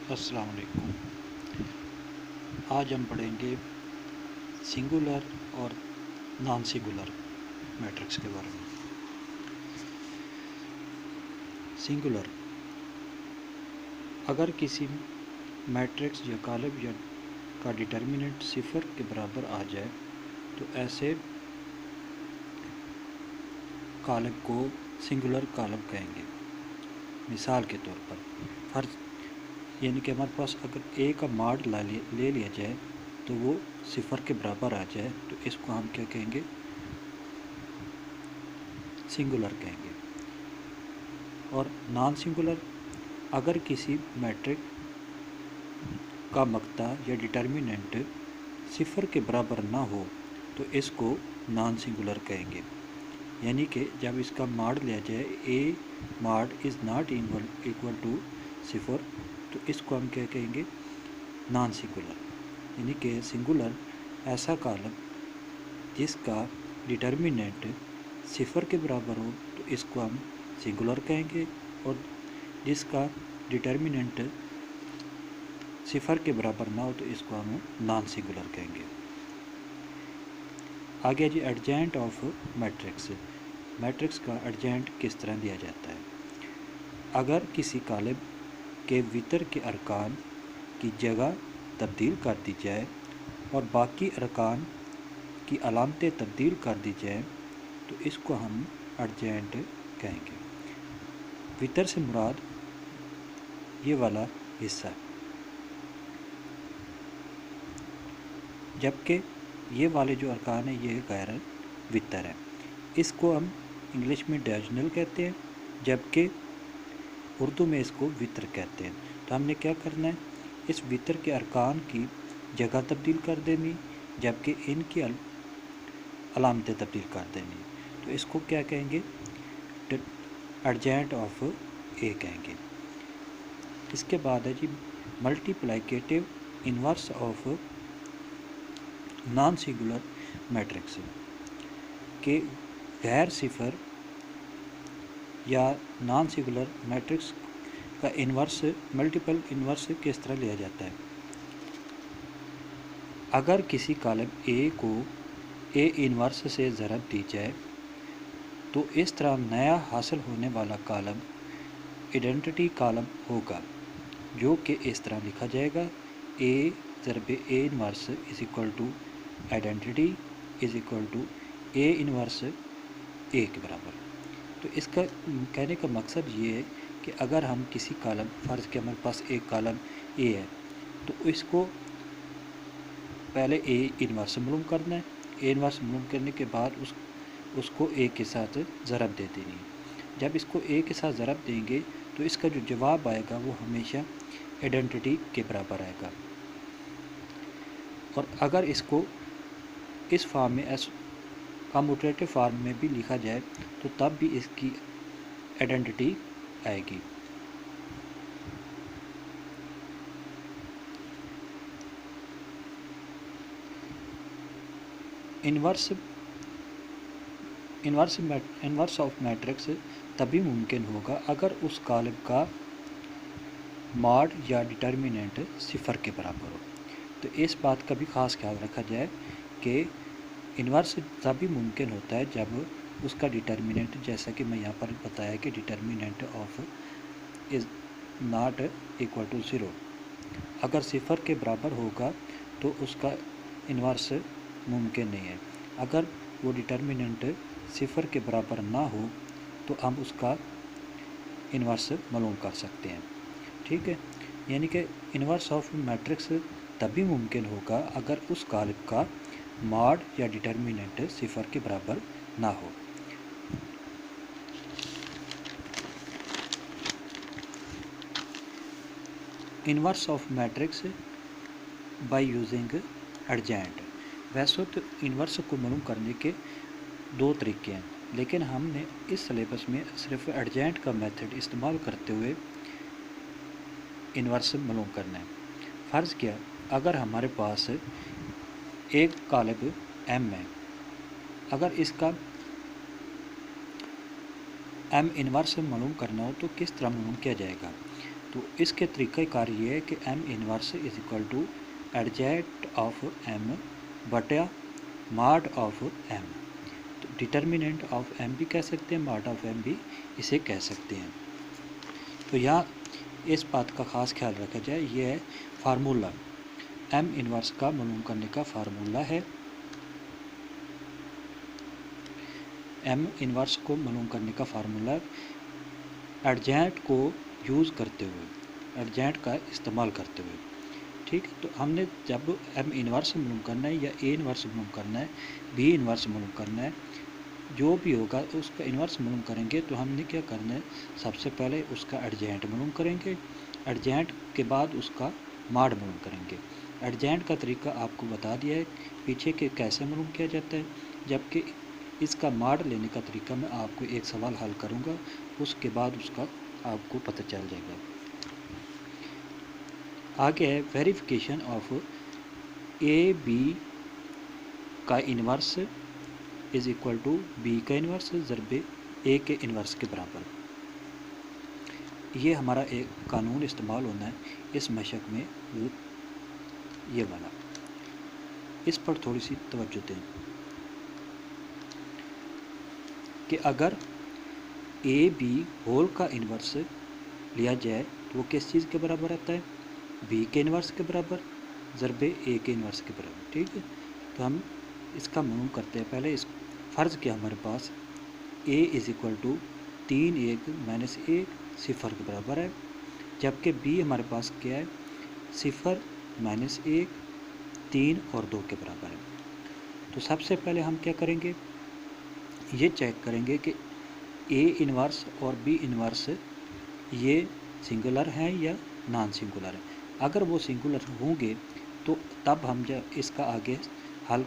السلام علیکم۔ آج ہم پڑھیں گے سنگولر اور نان سنگولر میٹرکس کے بارے میں۔ سنگولر، اگر کسی میٹرکس یا کالم یا کا ڈٹرمننٹ صفر کے برابر آ جائے تو ایسے کالم کو سنگولر کالم کہیں گے۔ مثال کے طور پر فرض یعنی کہ ہمارے پاس اگر اے کا ماڈ لے لیا جائے تو وہ صفر کے برابر آ جائے تو اس کو ہم کیا کہیں گے؟ سنگولر کہیں گے۔ اور نان سنگولر، اگر کسی میٹرک کا مقطع یا ڈٹرمننٹ صفر کے برابر نہ ہو تو اس کو نان سنگولر کہیں گے۔ یعنی کہ جب اس کا ماڈ لیا جائے A mod is not equal to صفر تو اس کو ہم کیا کہیں گے؟ Non singular. یعنی کہ سنگولر ایسا کالم جس کا ڈٹرمننٹ صفر کے برابر ہو تو اس کو ہم سنگولر کہیں گے، اور جس کا ڈٹرمننٹ صفر کے برابر نہ ہو تو اس کو ہم نان سنگولر کہیں گے۔ آگے جی ایڈجینٹ آف میٹرکس۔ میٹرکس کا ایڈجینٹ کس طرح دیا جاتا ہے؟ اگر کسی کالم کے وتر کے ارکان کی جگہ تبدیل کر دی جائے اور باقی ارکان کی علامتیں تبدیل کر دی جائیں تو اس کو ہم ایڈجینٹ کہیں گے۔ وتر سے مراد یہ والا حصہ، جبکہ یہ والے جو ارکان ہیں یہ غیر وتر ہیں۔ اس کو ہم انگلش میں ڈیاگنل کہتے ہیں، جبکہ اردو میں اس کو وتر کہتے ہیں۔ تو ہم نے کیا کرنا ہے؟ اس وتر کے ارکان کی جگہ تبدیل کر دینی، جبکہ ان کی علامتیں تبدیل کر دینی۔ تو اس کو کیا کہیں گے؟ ایڈجینٹ آف اے کہیں گے۔ اس کے بعد ہے جی multiplicative inverse of non singular matrix, کہ غیر صفر یا نان سنگولر میٹرکس کا انورس ملٹیپل انورس کس طرح لیا جاتا ہے؟ اگر کسی کالم اے کو اے انورس سے ضرب دی جائے تو اس طرح نیا حاصل ہونے والا کالم ایڈنٹی کالم ہوگا، جو کہ اس طرح لکھا جائے گا: اے ضرب A inverse is equal to identity is equal to A inverse A کے برابر۔ تو اس کا کہنے کا مقصد یہ ہے کہ اگر ہم کسی کالم، فرض کہ ہمارے پاس ایک کالم اے ہے تو اس کو پہلے اے انورس معلوم کرنا ہے۔ اے انورس معلوم کرنے کے بعد اس کو اے کے ساتھ ضرب دے دینی ہے۔ جب اس کو اے کے ساتھ ضرب دیں گے تو اس کا جو جواب آئے گا وہ ہمیشہ آئیڈینٹی کے برابر آئے گا، اور اگر اس کو اس فارم میں کاموٹیٹو فارم میں بھی لکھا جائے تو تب بھی اس کی آئیڈینٹی آئے گی۔ انورس آف میٹرکس تبھی ممکن ہوگا اگر اس کالم کا ماڈ یا ڈٹرمننٹ صفر کے برابر ہو۔ تو اس بات کا بھی خاص خیال رکھا جائے کہ انورس تبھی ممکن ہوتا ہے جب اس کا ڈٹرمننٹ، جیسا کہ میں یہاں پر بتایا کہ determinant of is not equal to zero, اگر صفر کے برابر ہوگا تو اس کا انورس ممکن نہیں ہے۔ اگر وہ ڈٹرمننٹ صفر کے برابر نہ ہو تو ہم اس کا انورس معلوم کر سکتے ہیں۔ ٹھیک ہے، یعنی کہ انورس آف میٹرکس تبھی ممکن ہوگا اگر اس کالم کا ماڈ یا ڈٹرمننٹ صفر کے برابر نہ ہو۔ Inverse of matrix by using adjoint. ویسے تو انورس کو معلوم کرنے کے دو طریقے ہیں، لیکن ہم نے اس سلیبس میں صرف ایڈجینٹ کا میتھڈ استعمال کرتے ہوئے انورس معلوم کرنا ہے۔ فرض کیا اگر ہمارے پاس ایک کالم ایم ہے، اگر اس کا ایم انورس معلوم کرنا ہو تو کس طرح معلوم کیا جائے گا؟ تو اس کے طریقہ کار یہ ہے کہ M inverse is equal to adjoint of M بٹا ماڈ آف ایم. تو ڈٹرمننٹ آف ایم بھی کہہ سکتے ہیں، ماڈ آف ایم بھی اسے کہہ سکتے ہیں. تو یہاں اس بات کا خاص خیال رکھا جائے، یہ ہے فارمولہ ایم انورس کا معلوم کرنے کا فارمولہ ہے. ایم انورس کو معلوم کرنے کا فارمولہ ایڈجینٹ کو یوز کرتے ہوئے، ایڈجینٹ کا استعمال کرتے ہوئے. ٹھیک ہے، تو ہم نے جب ایم انورس معلوم کرنا ہے یا اے انورس معلوم کرنا ہے، بی انورس معلوم کرنا ہے، جو بھی ہوگا اس کا انورس معلوم کریں گے تو ہم نے کیا کرنا ہے، سب سے پہلے اس کا ایڈجینٹ معلوم کریں گے، ایڈجینٹ کے بعد اس کا ماڈ معلوم کریں گے. ایڈجینٹ کا طریقہ آپ کو بتا دیا ہے پیچھے کہ کیسے معلوم کیا جاتا ہے، جبکہ اس کا ماڈ لینے کا طریقہ میں آپ کو ایک سوال حل کروں گا، اس کے بعد اس کا آپ کو پتہ چل جائے گا. آگے ہے ویریفیکیشن آف اے بی کا inverse is equal to B کا انورس ضرب اے کے انورس کے برابر. یہ ہمارا ایک قانون استعمال ہونا ہے اس مشق میں، یہ والا، اس پر تھوڑی سی توجہ دیں کہ اگر اے بی ہول کا انورس لیا جائے تو وہ کس چیز کے برابر آتا ہے، بی کے انورس کے برابر ضرب اے کے انورس کے برابر. ٹھیک ہے، تو ہم اس کا معلوم کرتے ہیں. پہلے اس فرض کیا ہمارے پاس اے از اکول ٹو 3 1 مائنس 1 0 کے برابر ہے، جبکہ بی ہمارے پاس کیا ہے 0 مائنس 1 3 اور 2 کے برابر ہے. تو سب سے پہلے ہم کیا کریں گے، یہ چیک کریں گے کہ اے انورس اور بی انورس یہ سنگولر ہیں یا نان سنگولر ہیں. اگر وہ سنگولر ہوں گے تو تب ہم جب اس کا آگے حل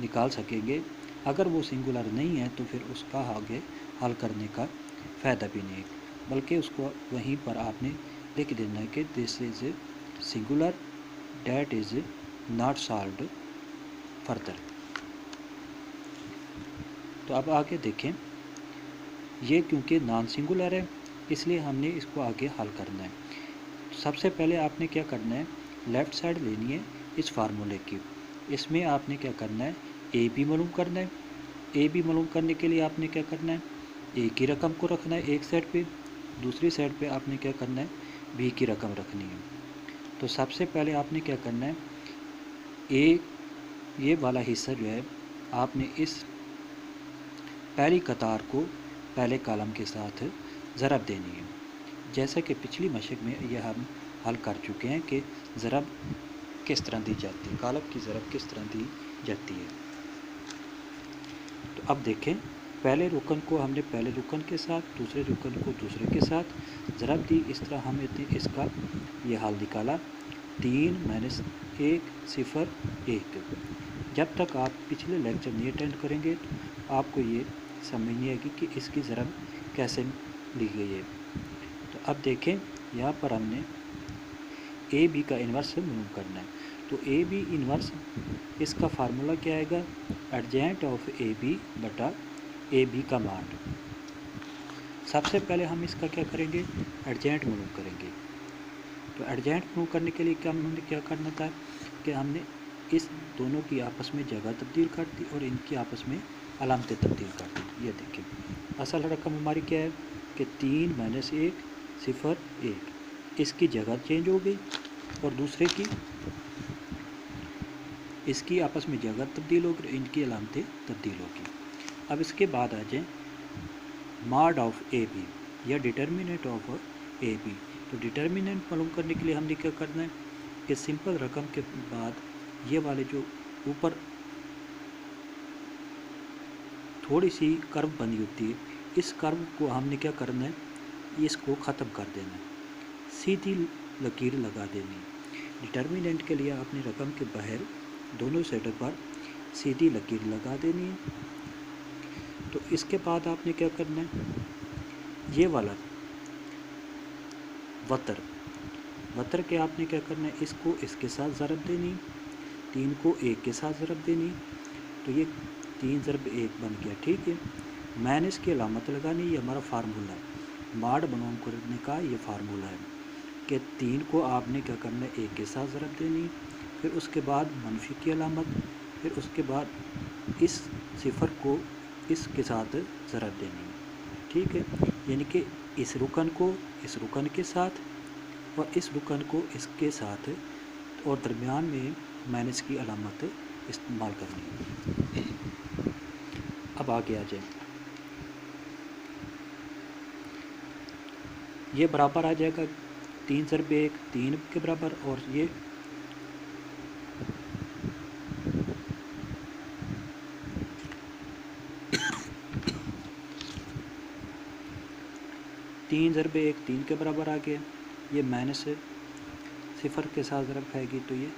نکال سکیں گے، اگر وہ سنگولر نہیں ہے تو پھر اس کا آگے حل کرنے کا فائدہ بھی نہیں، بلکہ اس کو وہیں پر آپ نے لکھ دینا ہے کہ this is singular that is not solved further. تو اب آگے دیکھیں، یہ کیونکہ نان سنگولر ہے اس لیے ہم نے اس کو آگے حل کرنا ہے. سب سے پہلے آپ نے کیا کرنا ہے، لیفٹ سائڈ لینی ہے اس فارمولے کی. اس میں آپ نے کیا کرنا ہے، اے بی معلوم کرنا ہے. اے بی معلوم کرنے کے لیے آپ نے کیا کرنا ہے، اے کی رقم کو رکھنا ہے ایک سائڈ پہ، دوسری سائڈ پہ آپ نے کیا کرنا ہے، بی کی رقم رکھنی ہے. تو سب سے پہلے آپ نے کیا کرنا ہے، اے یہ والا حصہ جو ہے آپ نے اس پہلی قطار کو پہلے کالم کے ساتھ ضرب دینی ہے. جیسا کہ پچھلی مشق میں یہ ہم حل کر چکے ہیں کہ ضرب کس طرح دی جاتی ہے، کالم کی ضرب کس طرح دی جاتی ہے. تو اب دیکھیں، پہلے رکن کو ہم نے پہلے رکن کے ساتھ، دوسرے رکن کو دوسرے کے ساتھ ضرب دی. اس طرح ہم اس کا یہ حل نکالا 3 مائنس 1 0 1. جب تک آپ پچھلے لیکچر نہیں اٹینڈ کریں گے تو آپ کو یہ سمجھ نہیں آئے گی کہ اس کی ضرب کیسے لی گئی ہے. تو اب دیکھیں یہاں پر ہم نے اے بی کا انورس معلوم کرنا ہے. تو اے بی انورس اس کا فارمولہ کیا آئے گا، ایڈجینٹ آف اے بی بٹا اے بی کا ماڈ. سب سے پہلے ہم اس کا کیا کریں گے، ایڈجینٹ معلوم کریں گے. تو ایڈجینٹ معلوم کرنے کے لیے ہم نے کیا کرنا تھا کہ ہم نے اس دونوں کی آپس میں جگہ تبدیل کر دی اور ان کی آپس میں علامتیں تبدیل کر دی. یہ دیکھیں اصل رقم ہماری کیا ہے کہ 3 مائنس 1 0 1، اس کی جگہ چینج ہو گئی اور دوسرے کی اس کی آپس میں جگہ تبدیل ہو گئی، ان کی علامتیں تبدیل ہو گئی. اب اس کے بعد آ جائیں ماڈ آف اے بی یا ڈٹرمننٹ آف اے بی. تو ڈٹرمننٹ معلوم کرنے کے لیے ہم نے کیا کرنا ہے کہ سمپل رقم کے بعد یہ والے جو اوپر تھوڑی سی کرو بنی ہوتی ہے، اس کرو کو ہم نے کیا کرنا ہے، اس کو ختم کر دینا ہے، سیدھی لکیر لگا دینی ہے. ڈٹرمننٹ کے لیے آپ نے رقم کے باہر دونوں سائڈوں پر سیدھی لکیر لگا دینی ہے. تو اس کے بعد آپ نے کیا کرنا ہے، یہ والا وتر کے آپ نے کیا کرنا ہے، اس کو اس کے ساتھ ضرب دینی، 3 کو 1 کے ساتھ ضرب دینی. تو یہ 3 ضرب 1 بن گیا. ٹھیک ہے، مائنس کی علامت لگانی، یہ ہمارا فارمولہ ہے، ماڈ معلوم کرنے کا یہ فارمولہ ہے. کہ 3 کو آپ نے کیا کرنا ہے 1 کے ساتھ ضرب دینی، پھر اس کے بعد منفی کی علامت، پھر اس کے بعد اس صفر کو اس کے ساتھ ضرب دینی، ٹھیک ہے، یعنی کہ اس رکن کو اس رکن کے ساتھ اور اس رکن کو اس کے ساتھ، اور درمیان میں مائنس کی علامت استعمال کرنی ہے۔ اب آگے آ جائیں، یہ برابر آ جائے گا 3 ضرب 1 3 کے برابر، اور یہ 3 ضرب 1 3 کے برابر آ گیا، یہ مائنس صفر کے ساتھ ضرب کھائے گی تو یہ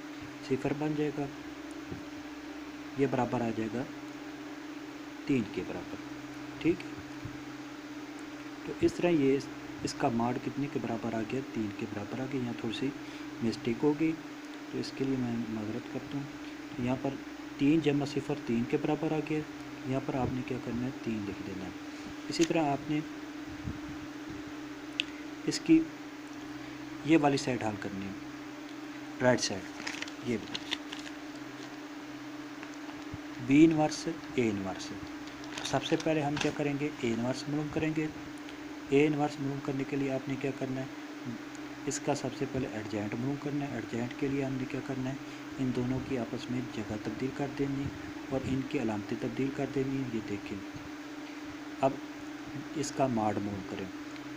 صفر بن جائے گا، یہ برابر آ جائے گا 3 کے برابر، ٹھیک ہے۔ تو اس طرح یہ اس کا ماڈ کتنے کے برابر آ گیا 3 کے برابر آ گیا، یہاں تھوڑی سی مسٹیک ہو گئی تو اس کے لیے میں معذرت کرتا ہوں۔ تو یہاں پر 3 جمع صفر 3 کے برابر آ گیا، یہاں پر آپ نے کیا کرنا ہے 3 لکھ دینا ہے۔ اسی طرح آپ نے اس کی یہ والی سائڈ حل کرنی ہے، رائٹ سائڈ، یہ بی انورس اے انورس۔ سب سے پہلے ہم کیا کریں گے اے انورس معلوم کریں گے۔ اے انورس معلوم کرنے کے لیے آپ نے کیا کرنا ہے، اس کا سب سے پہلے ایڈجائنٹ معلوم کرنا ہے۔ ایڈجائنٹ کے لیے ہم نے کیا کرنا ہے، ان دونوں کی آپس میں جگہ تبدیل کر دینی اور ان کی علامتیں تبدیل کر دینی۔ یہ دیکھیں، اب اس کا ماڈ معلوم کریں۔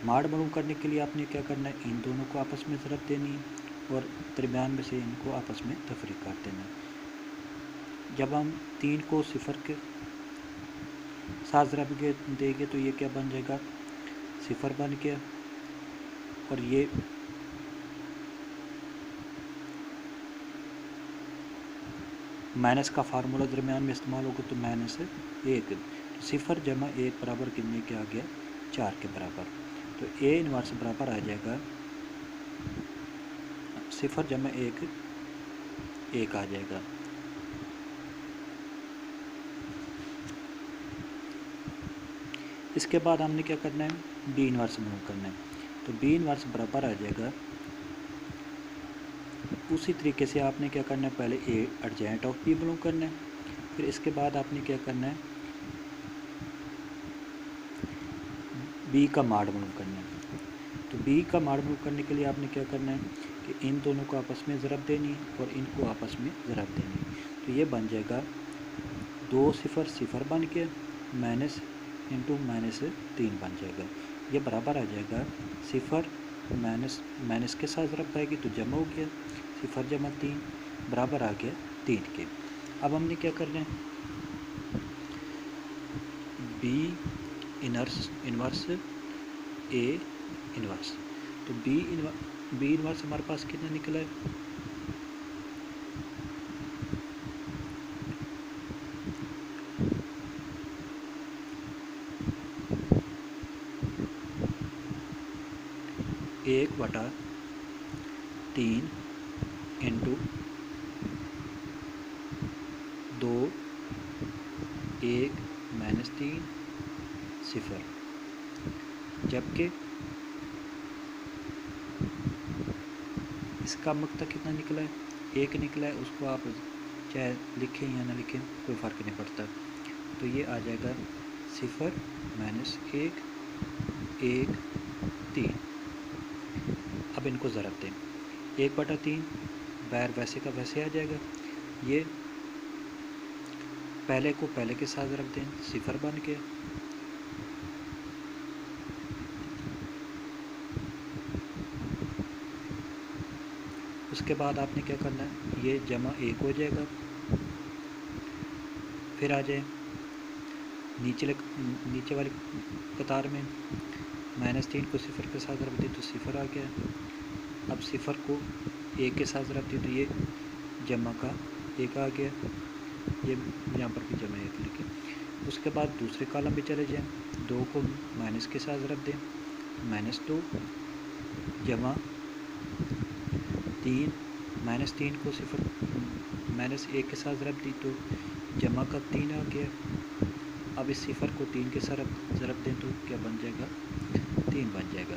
ماڈ معلوم کرنے کے لیے آپ نے کیا کرنا ہے، ان دونوں کو آپس میں ضرب دینی اور درمیان میں سے ان کو آپس میں تفریق کر دینا۔ جب ہم 3 کو صفر کے ساتھ ضرب دیں گے تو یہ کیا بن جائے گا، صفر بن گیا، اور یہ مائنس کا فارمولہ درمیان میں استعمال ہوگا تو -1، صفر جمع 1 برابر کتنے کے آ گیا 4 کے برابر، تو اے انورس برابر آ جائے گا صفر جمع 1 1 آ جائے گا۔ اس کے بعد ہم نے کیا کرنا ہے بی انورس معلوم کرنا ہے، تو بی انورس برابر آ جائے گا، اسی طریقے سے آپ نے کیا کرنا ہے پہلے اے ایڈجائنٹ آف بی معلوم کرنا ہے، پھر اس کے بعد آپ نے کیا کرنا ہے بی کا ماڈ معلوم کرنا ہے۔ تو بی کا ماڈ معلوم کرنے کے لیے آپ نے کیا کرنا ہے کہ ان دونوں کو آپس میں ضرب دینی اور ان کو آپس میں ضرب دینی، تو یہ بن جائے گا 2 صفر صفر بن کے مائنس انٹو -3 بن جائے گا، یہ برابر آ جائے گا صفر مائنس کے ساتھ ضرب پائے گی تو جمع ہو گیا، صفر جمع 3 برابر آ گیا 3 کے۔ اب ہم نے کیا کرنا ہے بی انورس اے انورس، تو بی انورس ہمارے پاس کتنا نکلا ہے، ایک بٹا 3 انٹو 2 1 -3 صفر، جبکہ اس کا مقطع کتنا نکلا ہے 1 نکلا ہے، اس کو آپ چاہے لکھیں یا نہ لکھیں کوئی فرق نہیں پڑتا، تو یہ آ جائے گا صفر -1 1 3۔ اب ان کو ضرب دیں، 1/3 باہر ویسے کا ویسے آ جائے گا، یہ پہلے کو پہلے کے ساتھ ضرب دیں، صفر بن گیا، اس کے بعد آپ نے کیا کرنا ہے یہ جمع 1 ہو جائے گا، پھر آ جائیں نیچے والی قطار میں -3 کو صفر کے ساتھ ضرب دیں تو صفر آ گیا، اب صفر کو 1 کے ساتھ ضرب دیں تو یہ جمع کا 1 آ گیا، یہ یہاں پر بھی جمع 1 لکھیں۔ اس کے بعد دوسرے کالم پہ چلے جائیں، 2 کو مائنس کے ساتھ ضرب دیں، -2 جمع 3 -3 کو -1 کے ساتھ ضرب دی تو جمع کا 3 آ گیا، اب اس صفر کو 3 کے ساتھ ضرب دیں تو کیا بن جائے گا 3 بن جائے گا۔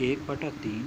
1/3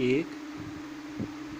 1,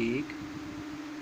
1,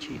6।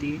3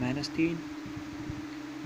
-3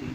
3